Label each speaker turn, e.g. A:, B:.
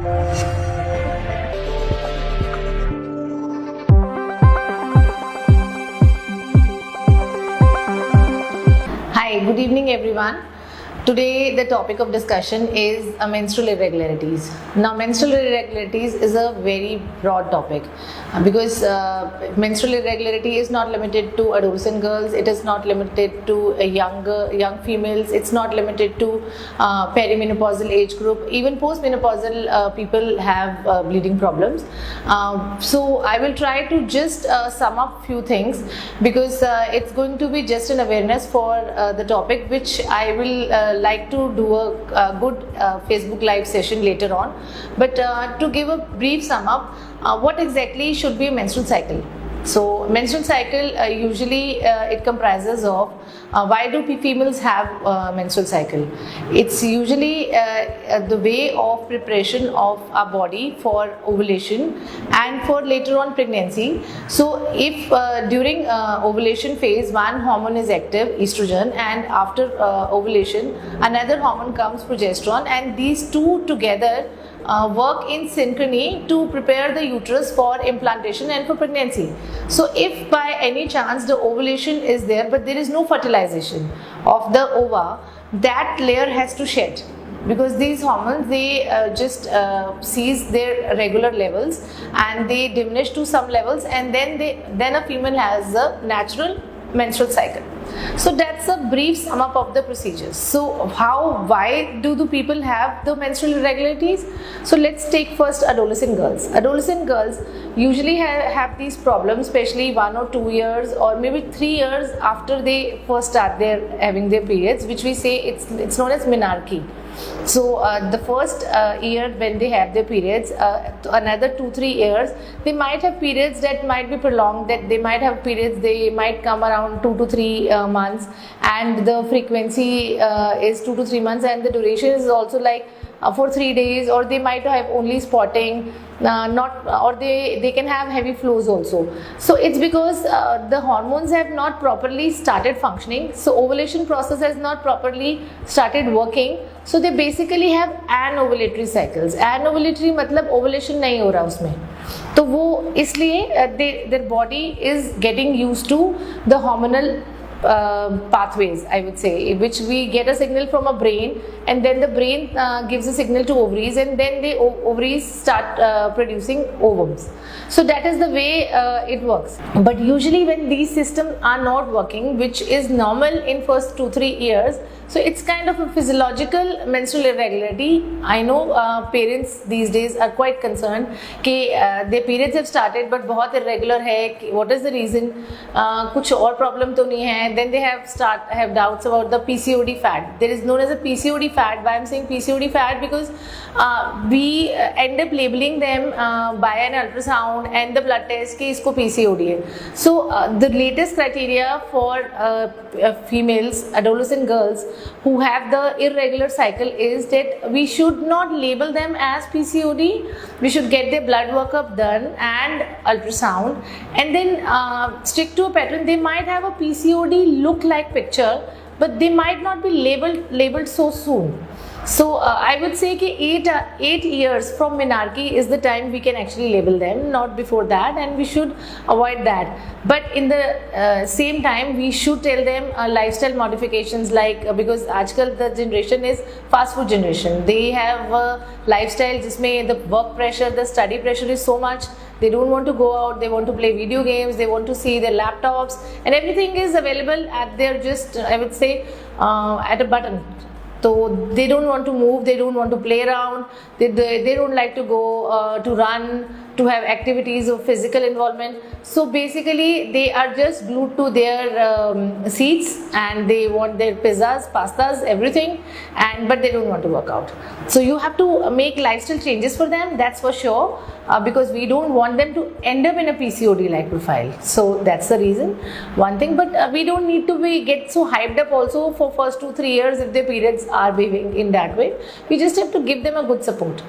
A: Hi, good evening everyone. Today the topic of discussion is menstrual irregularities. Now menstrual irregularities is a very broad topic because menstrual irregularity is not limited to adolescent girls, it is not limited to young females, it's not limited to perimenopausal age group, even postmenopausal people have bleeding problems. So I will try to just sum up few things because it's going to be just an awareness for the topic, which I will like to do a good Facebook live session later on. But to give a brief sum up, what exactly should be a menstrual cycle? So menstrual cycle usually it comprises of why do females have menstrual cycle? It's usually the way of preparation of our body for ovulation and for later on pregnancy. So if during ovulation phase one hormone is active, estrogen, and after ovulation another hormone comes, progesterone, and these two together work in synchrony to prepare the uterus for implantation and for pregnancy. So if by any chance the ovulation is there but there is no fertilization of the ova, that layer has to shed, because these hormones they just cease their regular levels and they diminish to some levels, and then a female has a natural menstrual cycle. So that's a brief sum up of the procedures. So why do the people have the menstrual irregularities? So let's take first adolescent girls. Adolescent girls usually have these problems, especially 1 or 2 years or maybe 3 years after they first start having their periods, which we say it's known as menarche. So the first year when they have their periods, another 2-3 years they might have periods that might be prolonged, that they might have periods they might come around 2 to 3 months, and the frequency is 2 to 3 months, and the duration is also like for 3 days, or they might have only spotting, or they can have heavy flows also. So it's because the hormones have not properly started functioning, so ovulation process has not properly started working. So they basically have anovulatory cycles. Anovulatory मतलब ovulation नहीं हो रहा उसमें, तो वो इसलिए their body is getting used to the hormonal pathways, I would say, which we get a signal from a brain, and then the brain gives a signal to ovaries, and then the ovaries start producing ovums. So that is the way it works. But usually when these systems are not working, which is normal in first 2-3 years, so it's kind of a physiological menstrual irregularity. I know parents these days are quite concerned कि their periods have started but बहुत irregular है, what is the reason, कुछ और problem तो नहीं है. Then they have doubts about the PCOD fat. There is known as a PCOD fat. Why I'm saying PCOD fat? Because we end up labeling them by an ultrasound and the blood test कि इसको PCOD है. So the latest criteria for females, adolescent girls who have the irregular cycle is that we should not label them as PCOD. We should get their blood workup done and ultrasound, and then stick to a pattern. They might have a PCOD look-like picture, but they might not be labeled so soon. So I would say that 8 years from menarche is the time we can actually label them, not before that, and we should avoid that. But in the same time, we should tell them lifestyle modifications, like because आजकल the generation is fast food generation. They have a lifestyle जिसमें the work pressure, the study pressure is so much. They don't want to go out, they want to play video games, they want to see their laptops, and everything is available at their just, I would say, at a button. So they don't want to move, they don't want to play around, they don't like to go to run, to have activities of physical involvement. So basically they are just glued to their seats, and they want their pizzas, pastas, everything, but they don't want to work out. So you have to make lifestyle changes for them, that's for sure, because we don't want them to end up in a PCOD like profile. So that's the reason, one thing. But we don't need to get so hyped up also for first 2-3 years if their periods are behaving in that way. We just have to give them a good support.